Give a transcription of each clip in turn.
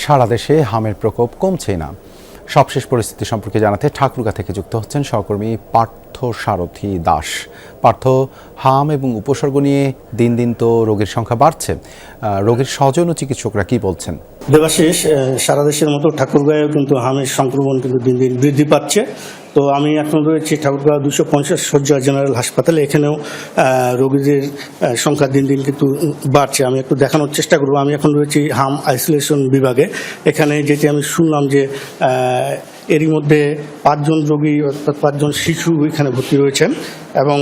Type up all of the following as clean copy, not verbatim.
সারা দেশে হামের প্রকোপ কমছেই না। সবশেষ পরিস্থিতি সম্পর্কে জানাতে ঠাকুরগাঁ থেকে যুক্ত হচ্ছেন সহকর্মী পার্থ সারথী দাস। পার্থ, হাম এবং উপসর্গ নিয়ে দিন দিন তো রোগীর সংখ্যা বাড়ছে, রোগীর স্বজন ও চিকিৎসকরা কি বলছেন? দেবাশিস, সারা দেশের মতো ঠাকুরগাঁয়েও কিন্তু হামের সংক্রমণ কিন্তু দিন দিন বৃদ্ধি পাচ্ছে। তো আমি এখন রয়েছি ঠাকুরগাঁও 250 শয্যা জেনারেল হাসপাতালে। এখানেও রোগীদের সংখ্যা দিন দিন কিন্তু বাড়ছে। আমি একটু দেখানোর চেষ্টা করব। আমি এখন রয়েছি হাম আইসোলেশন বিভাগে। এখানে যেটি আমি শুনলাম যে এরই মধ্যে 5 জন রোগী অর্থাৎ 5 জন শিশু এখানে ভর্তি রয়েছেন এবং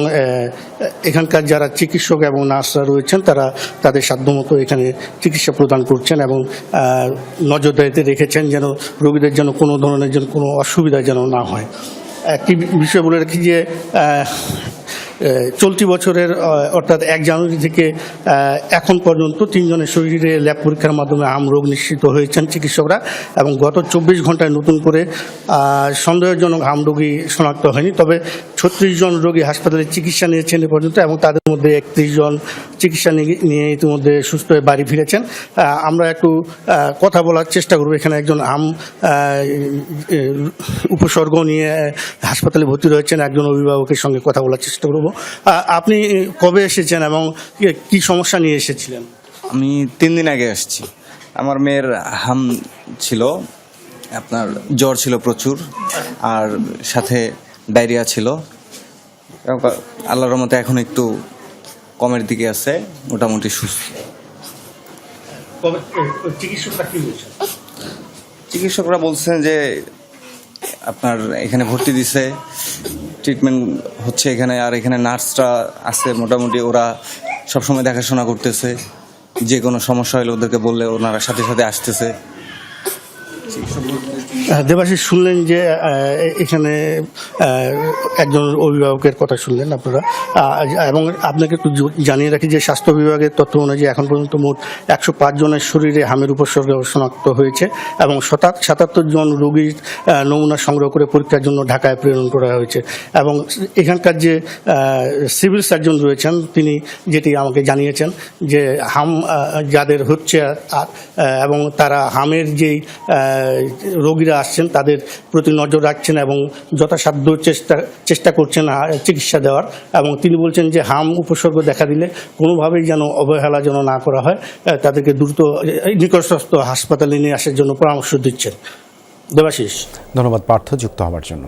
এখানকার যারা চিকিৎসক এবং নার্সরা রয়েছেন তারা তাদের সাধ্যমতো এখানে চিকিৎসা প্রদান করছেন এবং নজরদারিতে রেখেছেন যেন রোগীদের যেন কোনো ধরনের যেন কোনো অসুবিধা যেন না হয়। একটি বিষয় বলে রাখি যে চলতি বছরের অর্থাৎ 1 জানুয়ারি থেকে এখন পর্যন্ত 3 জনের শরীরে ল্যাব পরীক্ষার মাধ্যমে হাম রোগ নিশ্চিত হয়েছেন চিকিৎসকরা এবং গত 24 ঘন্টায় নতুন করে সন্দেহজনক হাম রোগী শনাক্ত হয়নি। তবে 36 জন রোগী হাসপাতালে চিকিৎসা নিয়েছেন এ পর্যন্ত এবং তাদের মধ্যে 31 জন চিকিৎসা নিয়ে ইতিমধ্যে সুস্থ হয়ে বাড়ি ফিরেছেন। আমরা একটু কথা বলার চেষ্টা করব। এখানে একজন হাম উপসর্গ নিয়ে হাসপাতালে ভর্তি রয়েছেন, একজন অভিভাবকের সঙ্গে কথা বলার চেষ্টা করব। আপনি কবে এসেছেন এবং কি সমস্যা নিয়ে এসেছিলেন? আমি 3 দিন আগে আসছি। আমার মেয়ের হাম ছিল, আপনার জ্বর ছিল প্রচুর, আর সাথে ডায়রিয়া ছিল। আল্লাহর রহমতে এখন একটু কমের দিকে আছে, মোটামুটি সুস্থ। চিকিৎসকরা বলছেন যে আপনার এখানে ভর্তি দিছে, ট্রিটমেন্ট হচ্ছে এখানে, আর এখানে নার্সরা আছে মোটামুটি, ওরা সবসময় দেখাশোনা করতেছে। যে কোনো সমস্যা হলে ওদেরকে বললে ওনারা সাথে সাথে আসতেছে। দেবাশিস, শুনলেন যে এখানে একজন অভিভাবকের কথা শুনলেন আপনারা, এবং আপনাকে একটু জানিয়ে রাখি যে স্বাস্থ্য বিভাগের তথ্য অনুযায়ী এখন পর্যন্ত মোট 105 জনের শরীরে হামের উপসর্গ শনাক্ত হয়েছে এবং 77 জন রোগীর নমুনা সংগ্রহ করে পরীক্ষার জন্য ঢাকায় প্রেরণ করা হয়েছে। এবং এখানকার যে সিভিল সার্জন রয়েছেন তিনি যেটি আমাকে জানিয়েছেন যে হাম যাদের হচ্ছে এবং তারা হামের যেই রোগীরা আসছেন তাদের প্রতি নজর রাখছেন এবং যথাসাধ্য চেষ্টা করছেন চিকিৎসা দেওয়ার। এবং তিনি বলছেন যে হাম উপসর্গ দেখা দিলে কোনোভাবেই যেন অবহেলা যেন না করা হয়, তাদেরকে দ্রুত নিকটস্থ হাসপাতালে নিয়ে আসার জন্য পরামর্শ দিচ্ছেন। দেবাশিস, ধন্যবাদ পার্থ যুক্ত হওয়ার জন্য।